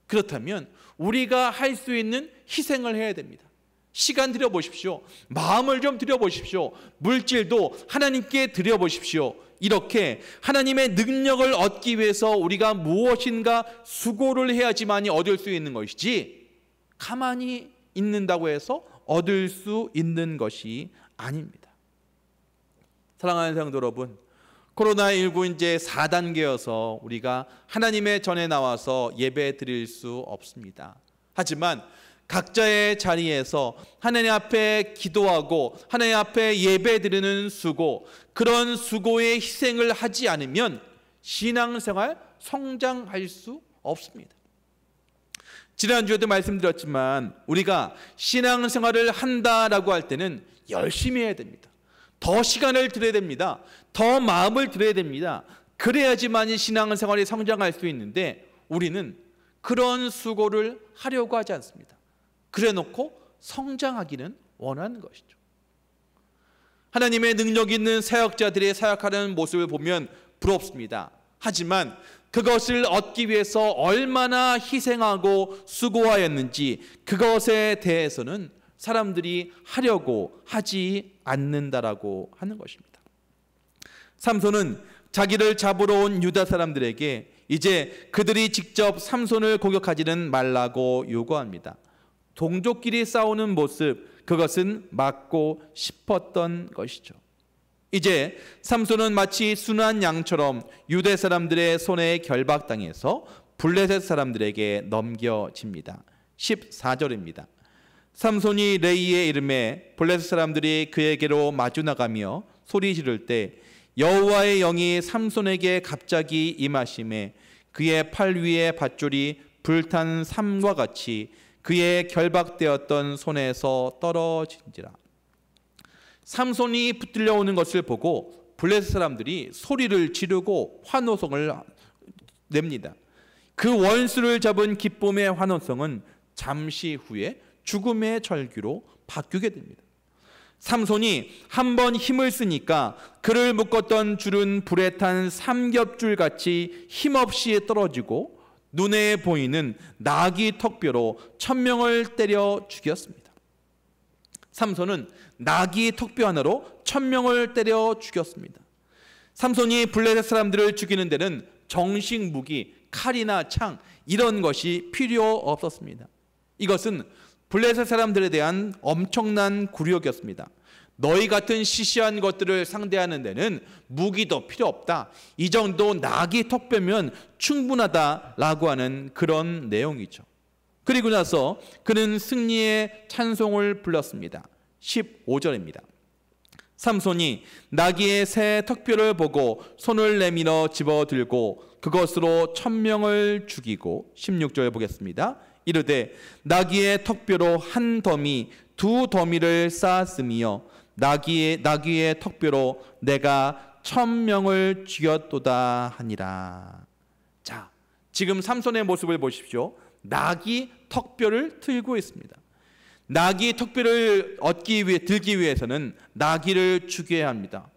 그렇다면 우리가 할 수 있는 희생을 해야 됩니다. 시간 드려보십시오. 마음을 좀 드려보십시오. 물질도 하나님께 드려보십시오. 이렇게 하나님의 능력을 얻기 위해서 우리가 무엇인가 수고를 해야지만이 얻을 수 있는 것이지, 가만히 있는다고 해서 얻을 수 있는 것이 아닙니다. 사랑하는 성도 여러분, 코로나19 이제 4단계여서 우리가 하나님의 전에 나와서 예배 드릴 수 없습니다. 하지만 각자의 자리에서 하나님 앞에 기도하고 하나님 앞에 예배 드리는 수고, 그런 수고의 희생을 하지 않으면 신앙생활 성장할 수 없습니다. 지난주에도 말씀드렸지만 우리가 신앙생활을 한다라고 할 때는 열심히 해야 됩니다. 더 시간을 들여야 됩니다. 더 마음을 들여야 됩니다. 그래야지만 신앙생활이 성장할 수 있는데 우리는 그런 수고를 하려고 하지 않습니다. 그래놓고 성장하기는 원하는 것이죠. 하나님의 능력 있는 사역자들의 사역하는 모습을 보면 부럽습니다. 하지만 그것을 얻기 위해서 얼마나 희생하고 수고하였는지 그것에 대해서는 사람들이 하려고 하지 않는다라고 하는 것입니다. 삼손은 자기를 잡으러 온 유다 사람들에게 이제 그들이 직접 삼손을 공격하지는 말라고 요구합니다. 동족끼리 싸우는 모습, 그것은 맞고 싶었던 것이죠. 이제 삼손은 마치 순한 양처럼 유대 사람들의 손에 결박당해서 블레셋 사람들에게 넘겨집니다. 14절입니다. 삼손이 레이의 이름에 블레셋 사람들이 그에게로 마주 나가며 소리 지를 때 여호와의 영이 삼손에게 갑자기 임하심에 그의 팔 위에 밧줄이 불탄 삼과 같이 그의 결박되었던 손에서 떨어진지라. 삼손이 붙들려 오는 것을 보고 블레셋 사람들이 소리를 지르고 환호성을 냅니다. 그 원수를 잡은 기쁨의 환호성은 잠시 후에 죽음의 절규로 바뀌게 됩니다. 삼손이 한 번 힘을 쓰니까 그를 묶었던 줄은 불에 탄 삼겹줄같이 힘없이 떨어지고 눈에 보이는 나귀 턱뼈로 1,000명을 때려 죽였습니다. 삼손은 나귀 턱뼈 하나로 1,000명을 때려 죽였습니다. 삼손이 블레셋 사람들을 죽이는 데는 정식 무기, 칼이나 창 이런 것이 필요 없었습니다. 이것은 블레셋 사람들에 대한 엄청난 굴욕이었습니다. 너희 같은 시시한 것들을 상대하는 데는 무기도 필요 없다. 이 정도 나귀 턱뼈면 충분하다라고 하는 그런 내용이죠. 그리고 나서 그는 승리의 찬송을 불렀습니다. 15절입니다. 삼손이 나귀의 새 턱뼈를 보고 손을 내밀어 집어들고 그것으로 1000명을 죽이고 16절 보겠습니다. 이르되 나귀의 턱뼈로 한 더미 두 더미를 쌓았으며 나귀의 턱뼈로 내가 1000명을 죽였도다 하니라. 자, 지금 삼손의 모습을 보십시오. 나귀 턱뼈를 들고 있습니다. 나귀 턱뼈를 들기 위해서는 나귀를 죽여야 합니다.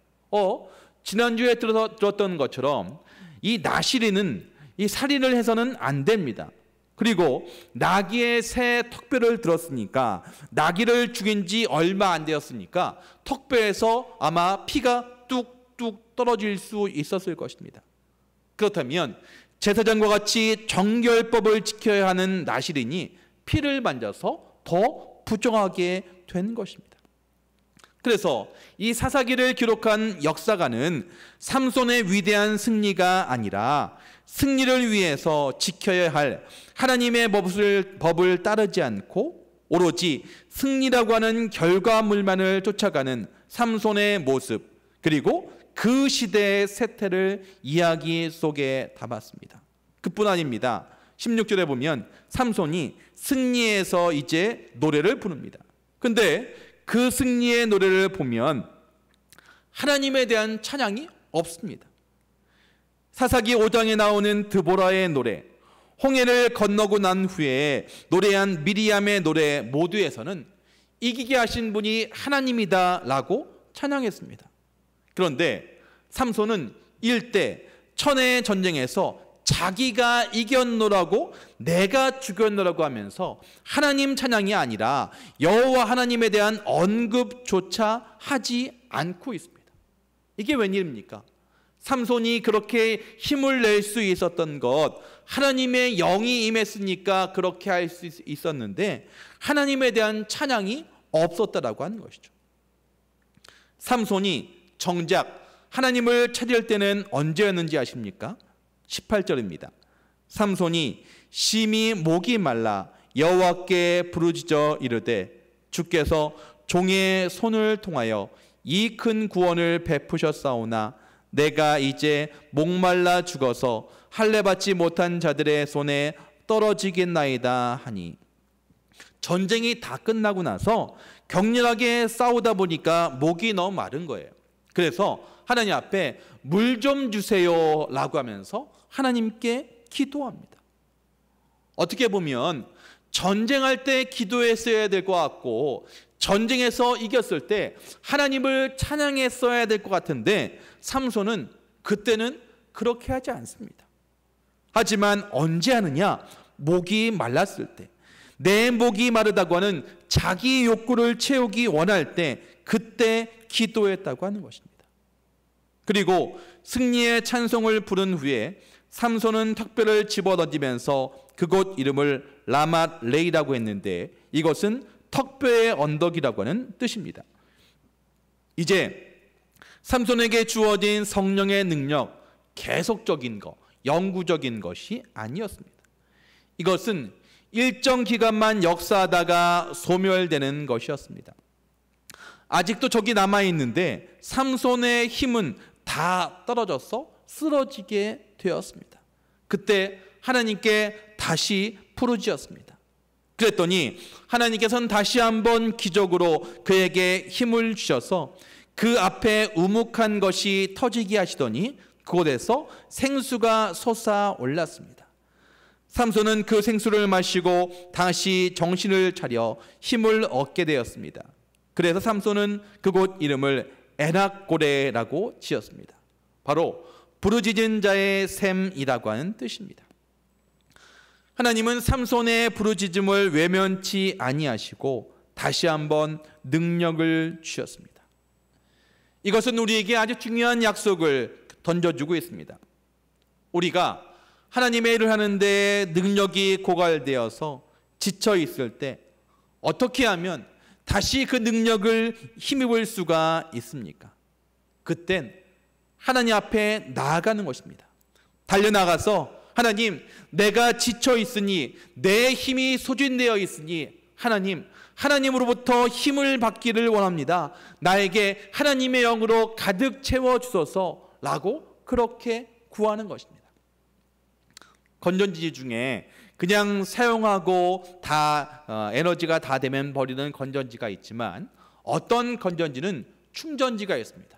지난주에 들었던 것처럼 이 나시린은 이 살인을 해서는 안 됩니다. 그리고 나귀의 새 턱뼈를 들었으니까 나귀를 죽인 지 얼마 안 되었으니까 턱뼈에서 아마 피가 뚝뚝 떨어질 수 있었을 것입니다. 그렇다면 제사장과 같이 정결법을 지켜야 하는 나시린이 피를 만져서 더 부정하게 된 것입니다. 그래서 이 사사기를 기록한 역사가는 삼손의 위대한 승리가 아니라 승리를 위해서 지켜야 할 하나님의 법을 따르지 않고 오로지 승리라고 하는 결과물만을 쫓아가는 삼손의 모습, 그리고 그 시대의 세태를 이야기 속에 담았습니다. 그뿐 아닙니다. 16절에 보면 삼손이 승리에서 이제 노래를 부릅니다. 근데 그 승리의 노래를 보면 하나님에 대한 찬양이 없습니다. 사사기 5장에 나오는 드보라의 노래, 홍해를 건너고 난 후에 노래한 미리암의 노래 모두에서는 이기게 하신 분이 하나님이다 라고 찬양했습니다. 그런데 삼손은 일대 천의 전쟁에서 자기가 이겼노라고, 내가 죽였노라고 하면서 하나님 찬양이 아니라 여호와 하나님에 대한 언급조차 하지 않고 있습니다. 이게 웬일입니까? 삼손이 그렇게 힘을 낼 수 있었던 것, 하나님의 영이 임했으니까 그렇게 할 수 있었는데 하나님에 대한 찬양이 없었다라고 하는 것이죠. 삼손이 정작 하나님을 찾을 때는 언제였는지 아십니까? 18절입니다. 삼손이 심히 목이 말라 여호와께 부르짖어 이르되 주께서 종의 손을 통하여 이 큰 구원을 베푸셨사오나 내가 이제 목말라 죽어서 할례 받지 못한 자들의 손에 떨어지겠나이다 하니, 전쟁이 다 끝나고 나서 격렬하게 싸우다 보니까 목이 너무 마른 거예요. 그래서 하나님 앞에 물 좀 주세요 라고 하면서 하나님께 기도합니다. 어떻게 보면 전쟁할 때 기도했어야 될 것 같고 전쟁에서 이겼을 때 하나님을 찬양했어야 될 것 같은데 삼손은 그때는 그렇게 하지 않습니다. 하지만 언제 하느냐? 목이 말랐을 때, 내 목이 마르다고 하는 자기 욕구를 채우기 원할 때 그때 기도했다고 하는 것입니다. 그리고 승리의 찬송을 부른 후에 삼손은 턱뼈를 집어던지면서 그곳 이름을 라맛 레이라고 했는데 이것은 턱뼈의 언덕이라고 하는 뜻입니다. 이제 삼손에게 주어진 성령의 능력, 계속적인 것, 영구적인 것이 아니었습니다. 이것은 일정 기간만 역사하다가 소멸되는 것이었습니다. 아직도 적이 남아있는데 삼손의 힘은 다 떨어져서 쓰러지게 되었습니다. 그때 하나님께 다시 부르짖었습니다. 그랬더니 하나님께서는 다시 한번 기적으로 그에게 힘을 주셔서 그 앞에 우묵한 것이 터지게 하시더니 그곳에서 생수가 솟아올랐습니다. 삼손은 그 생수를 마시고 다시 정신을 차려 힘을 얻게 되었습니다. 그래서 삼손은 그곳 이름을 에낙고레라고 지었습니다. 바로 부르짖은 자의 샘이라고 하는 뜻입니다. 하나님은 삼손의 부르짖음을 외면치 아니하시고 다시 한번 능력을 주셨습니다. 이것은 우리에게 아주 중요한 약속을 던져주고 있습니다. 우리가 하나님의 일을 하는데 능력이 고갈되어서 지쳐 있을 때 어떻게 하면 다시 그 능력을 힘입을 수가 있습니까? 그땐 하나님 앞에 나아가는 것입니다. 달려나가서 하나님, 내가 지쳐 있으니, 내 힘이 소진되어 있으니 하나님으로부터 힘을 받기를 원합니다. 나에게 하나님의 영으로 가득 채워주소서라고 그렇게 구하는 것입니다. 건전지 중에 그냥 사용하고 에너지가 다 되면 버리는 건전지가 있지만, 어떤 건전지는 충전지가 있습니다.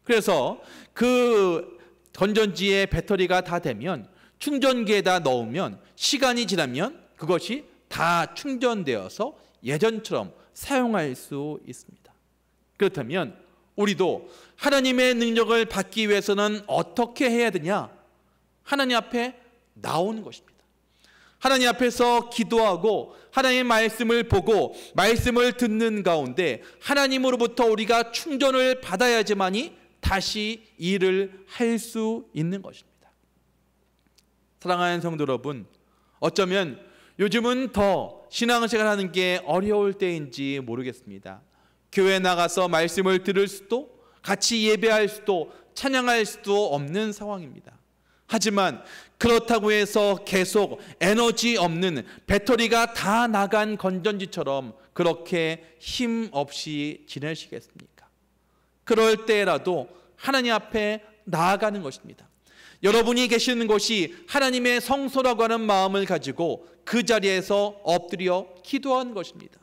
그래서 그 건전지의 배터리가 다 되면 충전기에다 넣으면 시간이 지나면 그것이 다 충전되어서 예전처럼 사용할 수 있습니다. 그렇다면 우리도 하나님의 능력을 받기 위해서는 어떻게 해야 되냐? 하나님 앞에 나오는 것입니다. 하나님 앞에서 기도하고 하나님의 말씀을 보고 말씀을 듣는 가운데 하나님으로부터 우리가 충전을 받아야지만이 다시 일을 할 수 있는 것입니다. 사랑하는 성도 여러분, 어쩌면 요즘은 더 신앙생활 하는 게 어려울 때인지 모르겠습니다. 교회 나가서 말씀을 들을 수도, 같이 예배할 수도, 찬양할 수도 없는 상황입니다. 하지만 그렇다고 해서 계속 에너지 없는, 배터리가 다 나간 건전지처럼 그렇게 힘 없이 지내시겠습니까? 그럴 때라도 하나님 앞에 나아가는 것입니다. 여러분이 계시는 곳이 하나님의 성소라고 하는 마음을 가지고 그 자리에서 엎드려 기도하는 것입니다.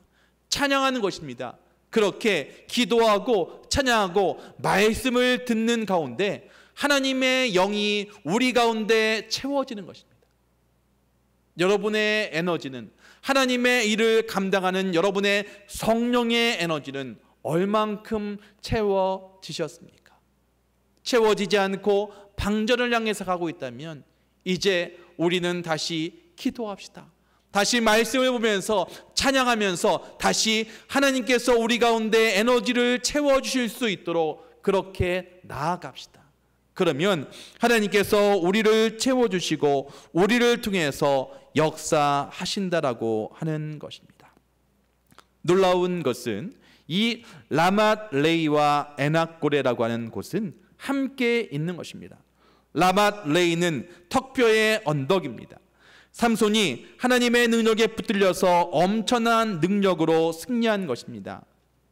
찬양하는 것입니다. 그렇게 기도하고 찬양하고 말씀을 듣는 가운데 하나님의 영이 우리 가운데 채워지는 것입니다. 여러분의 에너지는, 하나님의 일을 감당하는 여러분의 성령의 에너지는 얼만큼 채워지셨습니까? 채워지지 않고 방전을 향해서 가고 있다면 이제 우리는 다시 기도합시다. 다시 말씀을 보면서 찬양하면서 다시 하나님께서 우리 가운데 에너지를 채워주실 수 있도록 그렇게 나아갑시다. 그러면 하나님께서 우리를 채워주시고 우리를 통해서 역사하신다라고 하는 것입니다. 놀라운 것은 이 라맛 레이와 에낙고레라고 하는 곳은 함께 있는 것입니다. 라맛 레이는 턱뼈의 언덕입니다. 삼손이 하나님의 능력에 붙들려서 엄청난 능력으로 승리한 것입니다.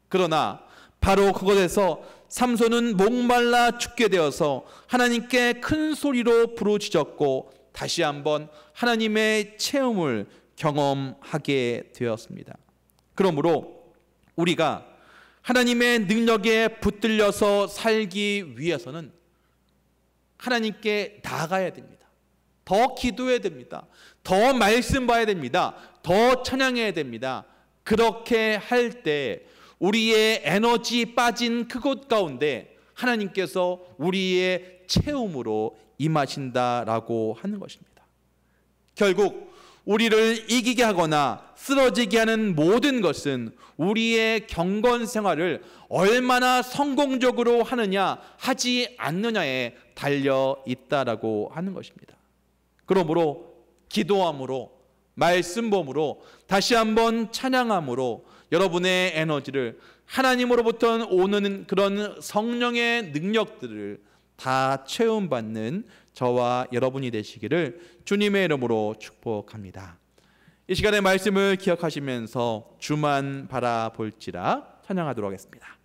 그러나 바로 그곳에서 삼손은 목말라 죽게 되어서 하나님께 큰 소리로 부르짖었고 다시 한번 하나님의 체험을 경험하게 되었습니다. 그러므로 우리가 하나님의 능력에 붙들려서 살기 위해서는 하나님께 나아가야 됩니다. 더 기도해야 됩니다. 더 말씀 봐야 됩니다. 더 찬양해야 됩니다. 그렇게 할 때 우리의 에너지 빠진 그곳 가운데 하나님께서 우리의 체험으로 임하신다라고 하는 것입니다. 결국 우리를 이기게 하거나 쓰러지게 하는 모든 것은 우리의 경건 생활을 얼마나 성공적으로 하느냐 하지 않느냐에 달려 있다라고 하는 것입니다. 그러므로 기도함으로, 말씀범으로, 다시 한번 찬양함으로 여러분의 에너지를, 하나님으로부터 오는 그런 성령의 능력들을 다 체험받는 저와 여러분이 되시기를 주님의 이름으로 축복합니다. 이 시간의 말씀을 기억하시면서 주만 바라볼지라 찬양하도록 하겠습니다.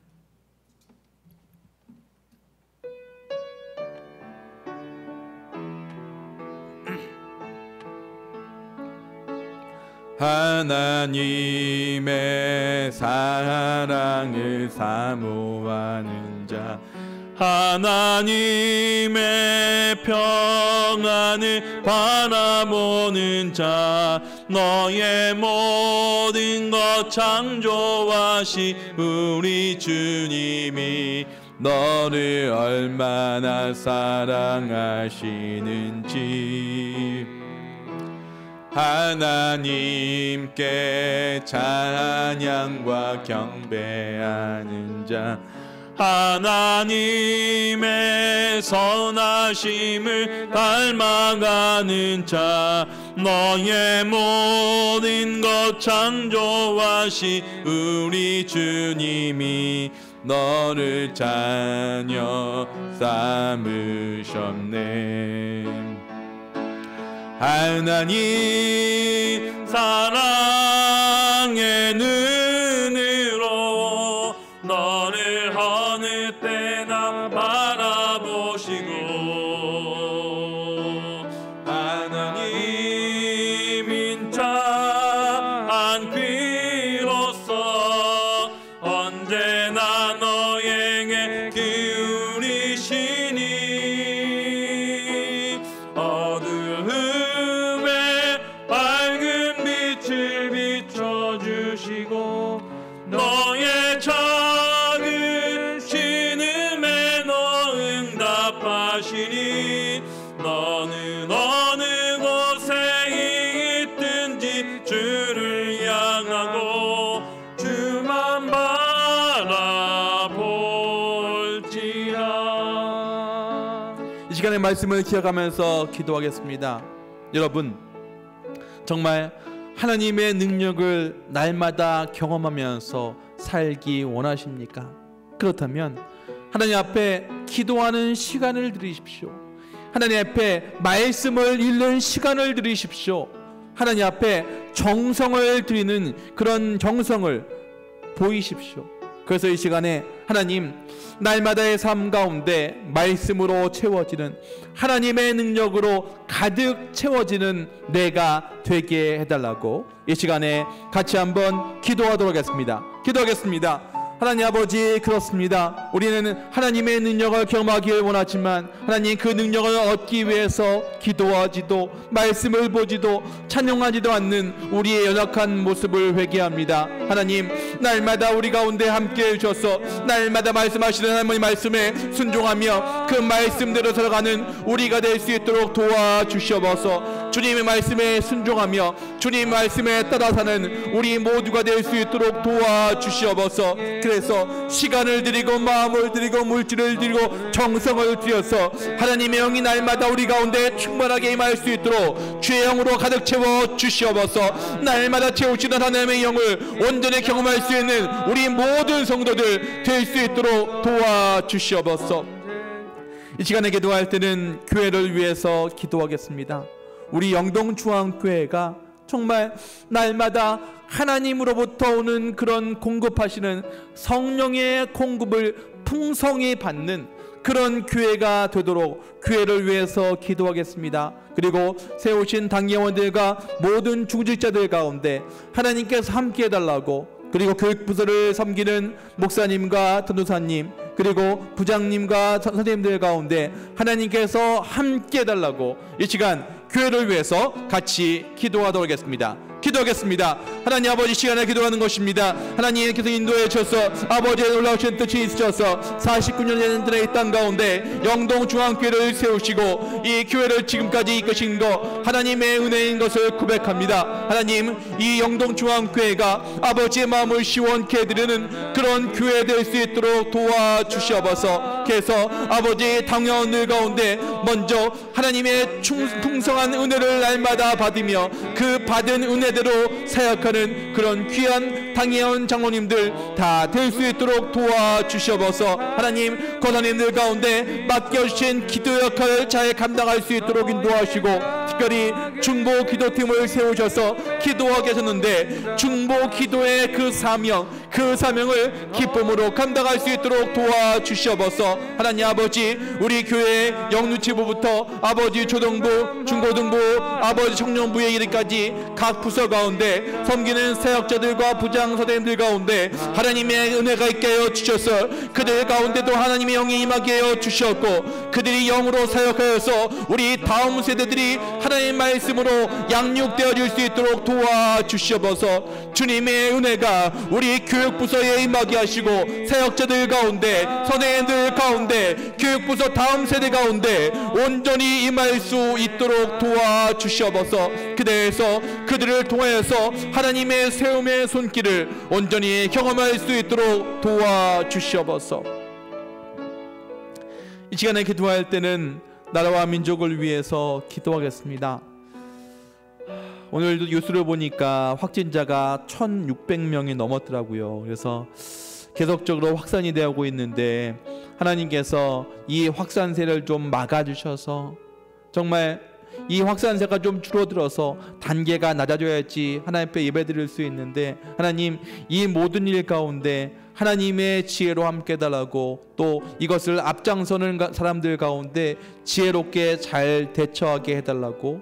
하나님의 사랑을 사모하는 자, 하나님의 평안을 바라보는 자, 너의 모든 것 창조하신 우리 주님이 너를 얼마나 사랑하시는지 하나님께 찬양과 경배하는 자, 하나님의 선하심을 닮아가는 자, 너의 모든 것 창조하시 우리 주님이 너를 자녀 삼으셨네. 하나님 사랑의 눈으로 너를 어느 때나 바라보시고 하나님 인자한 귀로서 언제나 너에게 기울이시니 어두움에 밝은 빛을 비춰주시고 너의 작은 신음에 너 응답하시니 너는 어느 곳에 있든지 주를 향하고 주만 바라볼지라. 이 시간의 말씀을 기억하면서 기도하겠습니다. 여러분, 정말 하나님의 능력을 날마다 경험하면서 살기 원하십니까? 그렇다면 하나님 앞에 기도하는 시간을 드리십시오. 하나님 앞에 말씀을 읽는 시간을 드리십시오. 하나님 앞에 정성을 드리는 그런 정성을 보이십시오. 그래서 이 시간에 하나님, 날마다의 삶 가운데 말씀으로 채워지는 하나님의 능력으로 가득 채워지는 내가 되게 해달라고 이 시간에 같이 한번 기도하도록 하겠습니다. 기도하겠습니다. 하나님 아버지, 그렇습니다. 우리는 하나님의 능력을 경험하기를 원하지만 하나님 그 능력을 얻기 위해서 기도하지도 말씀을 보지도 찬양하지도 않는 우리의 연약한 모습을 회개합니다. 하나님, 날마다 우리 가운데 함께해 주셔서 날마다 말씀하시는 하나님 말씀에 순종하며 그 말씀대로 살아가는 우리가 될 수 있도록 도와주시옵소서. 주님의 말씀에 순종하며 주님 말씀에 따라 사는 우리 모두가 될 수 있도록 도와주시옵소서. 그래서 시간을 드리고 마음을 드리고 물질을 드리고 정성을 들여서 하나님의 영이 날마다 우리 가운데 충만하게 임할 수 있도록 주의 영으로 가득 채워 주시옵소서. 날마다 채우시는 하나님의 영을 온전히 경험할 수 있는 우리 모든 성도들 될 수 있도록 도와주시옵소서. 이 시간에 기도할 때는 교회를 위해서 기도하겠습니다. 우리 영동중앙교회가 정말 날마다 하나님으로부터 오는 그런 공급하시는 성령의 공급을 풍성히 받는 그런 교회가 되도록 교회를 위해서 기도하겠습니다. 그리고 세우신 당회원들과 모든 중직자들 가운데 하나님께서 함께 해달라고, 그리고 교육부서를 섬기는 목사님과 전도사님, 그리고 부장님과 선생님들 가운데 하나님께서 함께 해달라고 이 시간 교회를 위해서 같이 기도하도록 하겠습니다. 기도하겠습니다. 하나님 아버지, 시간에 기도하는 것입니다. 하나님께서 인도해 주셔서 아버지의 놀라우신 뜻이 있으셔서 49년 전에 이 땅 가운데 영동중앙교회를 세우시고 이 교회를 지금까지 이끄신 것 하나님의 은혜인 것을 고백합니다. 하나님, 이 영동중앙교회가 아버지의 마음을 시원케 해드리는 그런 교회 될 수 있도록 도와주시옵소서. 그래서 아버지 당회원들 가운데 먼저 하나님의 풍성한 은혜를 날마다 받으며 그 받은 은혜대로 사역하는 그런 귀한 당회원 장로님들 다 될 수 있도록 도와주시옵소서. 하나님, 권사님들 가운데 맡겨주신 기도 역할을 잘 감당할 수 있도록 인도하시고, 특별히 중보 기도팀을 세우셔서 기도하게 하셨는데 중보 기도의 그 사명을 기쁨으로 감당할 수 있도록 도와주시옵소서. 하나님 아버지, 우리 교회 영유치부부터 아버지 초등부, 중고등부, 아버지 청년부에 이르기까지 각 부서 가운데 섬기는 사역자들과 부장 선생님들 가운데 하나님의 은혜가 있게 하여 주셔서 그들 가운데도 하나님의 영이 임하게 하여 주셨고, 그들이 영으로 사역하여서 우리 다음 세대들이 하나님의 말씀으로 양육되어질 수 있도록 도와주시옵소서. 주님의 은혜가 우리 교육부서에 임하게 하시고 사역자들 가운데, 선생님들 가운데, 교육부서 다음 세대 가운데 온전히 임할 수 있도록 도와주시옵소서. 그대에서 그들을 통하여서 하나님의 세움의 손길을 온전히 경험할 수 있도록 도와주시옵소서. 이 시간에 기도할 때는 나라와 민족을 위해서 기도하겠습니다. 오늘도 뉴스를 보니까 확진자가 1,600명이 넘었더라고요. 그래서 계속적으로 확산이 되고 있는데 하나님께서 이 확산세를 좀 막아주셔서 정말 이 확산세가 좀 줄어들어서 단계가 낮아져야지 하나님 앞에 예배드릴 수 있는데, 하나님 이 모든 일 가운데 하나님의 지혜로 함께 해달라고, 또 이것을 앞장서는 사람들 가운데 지혜롭게 잘 대처하게 해달라고,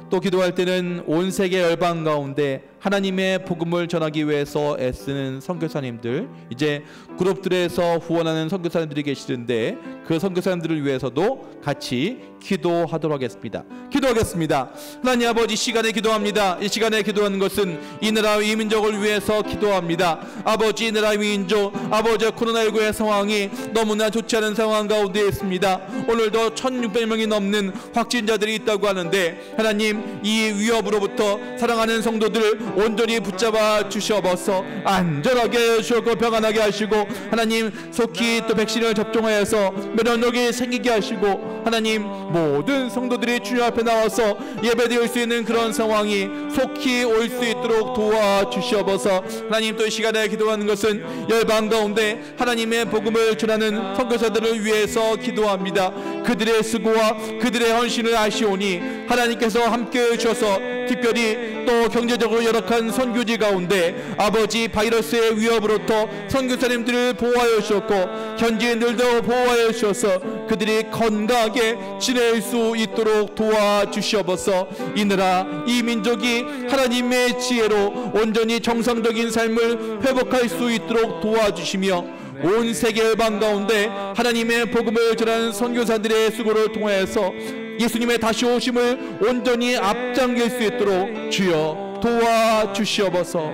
또 기도할 때는 온 세계 열방 가운데 하나님의 복음을 전하기 위해서 애쓰는 선교사님들, 이제 그룹들에서 후원하는 선교사님들이 계시는데 그 선교사님들을 위해서도 같이 기도하도록 하겠습니다. 기도하겠습니다. 하나님 아버지, 시간에 기도합니다. 이 시간에 기도하는 것은 이 나라 이 민족을 위해서 기도합니다. 아버지, 이 나라 이 민족, 아버지 코로나19의 상황이 너무나 좋지 않은 상황 가운데 있습니다. 오늘도 1,600명이 넘는 확진자들이 있다고 하는데, 하나님 이 위협으로부터 사랑하는 성도들 온전히 붙잡아 주셔서 안전하게 해주시고 평안하게 하시고, 하나님 속히 또 백신을 접종하여서 면역력이 생기게 하시고, 하나님 모든 성도들이 주님 앞에 나와서 예배드릴 수 있는 그런 상황이 속히 올 수 있도록 도와주시옵소서. 하나님, 또 이 시간에 기도하는 것은 열방 가운데 하나님의 복음을 전하는 선교사들을 위해서 기도합니다. 그들의 수고와 그들의 헌신을 아시오니 하나님께서 함께 해주셔서 특별히 또 경제적으로 열악한 선교지 가운데 아버지 바이러스의 위협으로부터 선교사님들을 보호하여 주셨고 현지인들도 보호하여 주셔서 그들이 건강하게 지낼 수 있도록 도와주시옵소서. 이 나라 이 민족이 하나님의 지혜로 온전히 정상적인 삶을 회복할 수 있도록 도와주시며, 온 세계 열방 가운데 하나님의 복음을 전하는 선교사들의 수고를 통하여서 예수님의 다시 오심을 온전히 앞당길 수 있도록 주여 도와주시옵소서.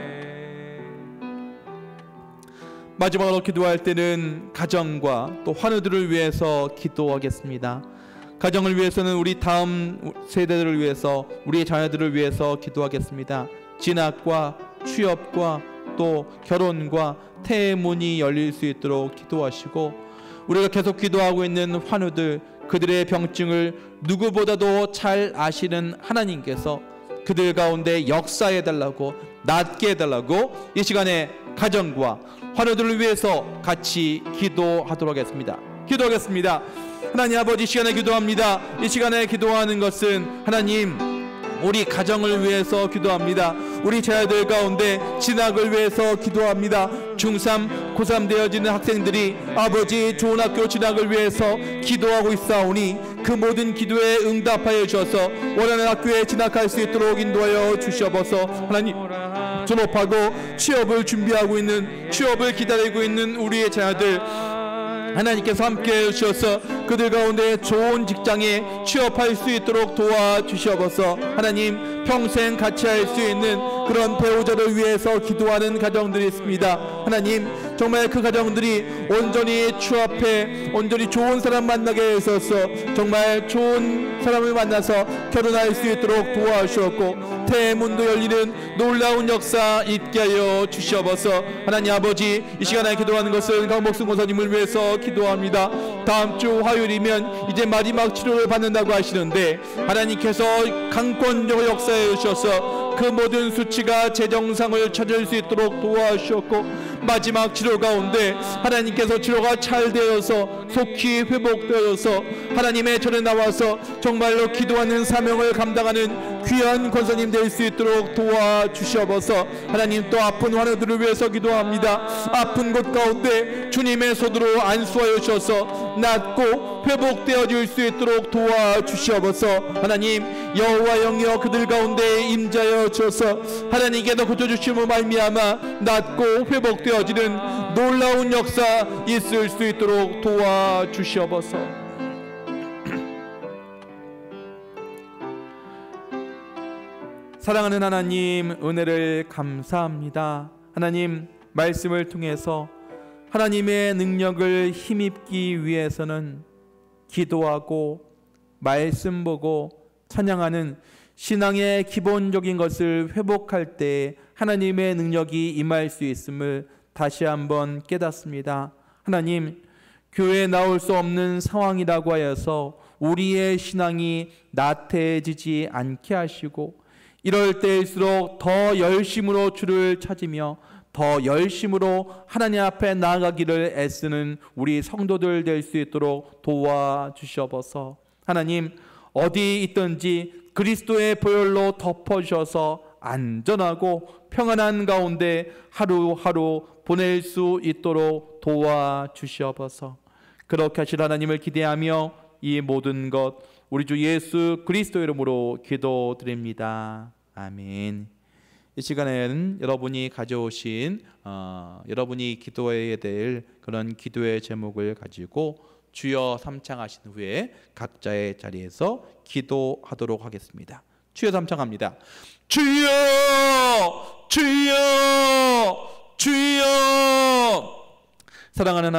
마지막으로 기도할 때는 가정과 또 환우들을 위해서 기도하겠습니다. 가정을 위해서는 우리 다음 세대들을 위해서, 우리의 자녀들을 위해서 기도하겠습니다. 진학과 취업과 또 결혼과 태의 문이 열릴 수 있도록 기도하시고, 우리가 계속 기도하고 있는 환우들, 그들의 병증을 누구보다도 잘 아시는 하나님께서 그들 가운데 역사해달라고, 낫게 해달라고 이 시간에 가정과 환우들을 위해서 같이 기도하도록 하겠습니다. 기도하겠습니다. 하나님 아버지, 시간에 기도합니다. 이 시간에 기도하는 것은 하나님 우리 가정을 위해서 기도합니다. 우리 자녀들 가운데 진학을 위해서 기도합니다. 중3, 고3 되어지는 학생들이 아버지 좋은 학교 진학을 위해서 기도하고 있사오니 그 모든 기도에 응답하여 주셔서 원하는 학교에 진학할 수 있도록 인도하여 주시옵소서. 하나님, 졸업하고 취업을 준비하고 있는, 취업을 기다리고 있는 우리의 자녀들 하나님께서 함께 해주셔서 그들 가운데 좋은 직장에 취업할 수 있도록 도와주시옵소서. 하나님, 평생 같이 할 수 있는 그런 배우자를 위해서 기도하는 가정들이 있습니다. 하나님, 정말 그 가정들이 온전히 주 앞에 온전히 좋은 사람 만나게 해주셔서 정말 좋은 사람을 만나서 결혼할 수 있도록 도와주셨고 대문도 열리는 놀라운 역사 있게 하여 주시옵소서. 하나님 아버지, 이 시간에 기도하는 것은 강복승 권사님을 위해서 기도합니다. 다음 주 화요일이면 이제 마지막 치료를 받는다고 하시는데 하나님께서 강권적으로 역사해 주셔서 그 모든 수치가 재정상을 찾을 수 있도록 도와주셨고 마지막 치료 가운데 하나님께서 치료가 잘 되어서 속히 회복되어서 하나님의 전에 나와서 정말로 기도하는 사명을 감당하는 귀한 권사님 될 수 있도록 도와주시옵소서. 하나님, 또 아픈 환우들을 위해서 기도합니다. 아픈 곳 가운데 주님의 손으로 안수하여 주셔서 낫고 회복되어질 수 있도록 도와주시옵소서. 하나님, 여호와 영이여 그들 가운데 임자여 주셔서 하나님께서 고쳐주심으로 말미암아 낫고 회복되어지는 놀라운 역사 있을 수 있도록 도와주시옵소서. 사랑하는 하나님, 은혜를 감사합니다. 하나님, 말씀을 통해서 하나님의 능력을 힘입기 위해서는 기도하고 말씀 보고 찬양하는 신앙의 기본적인 것을 회복할 때 하나님의 능력이 임할 수 있음을 다시 한번 깨닫습니다. 하나님, 교회에 나올 수 없는 상황이라고 하여서 우리의 신앙이 나태해지지 않게 하시고 이럴 때일수록 더 열심으로 주를 찾으며 더 열심으로 하나님 앞에 나아가기를 애쓰는 우리 성도들 될 수 있도록 도와주시옵소서. 하나님, 어디 있든지 그리스도의 보혈로 덮어주셔서 안전하고 평안한 가운데 하루하루 보낼 수 있도록 도와주시옵소서. 그렇게 하실 하나님을 기대하며 이 모든 것 우리 주 예수 그리스도 이름으로 기도드립니다. 아멘. 이 시간에는 여러분이 가져오신 여러분이 기도해야 될 그런 기도의 제목을 가지고 주여 삼창하신 후에 각자의 자리에서 기도하도록 하겠습니다. 주여 삼창합니다. 주여 주여 주여. 사랑하는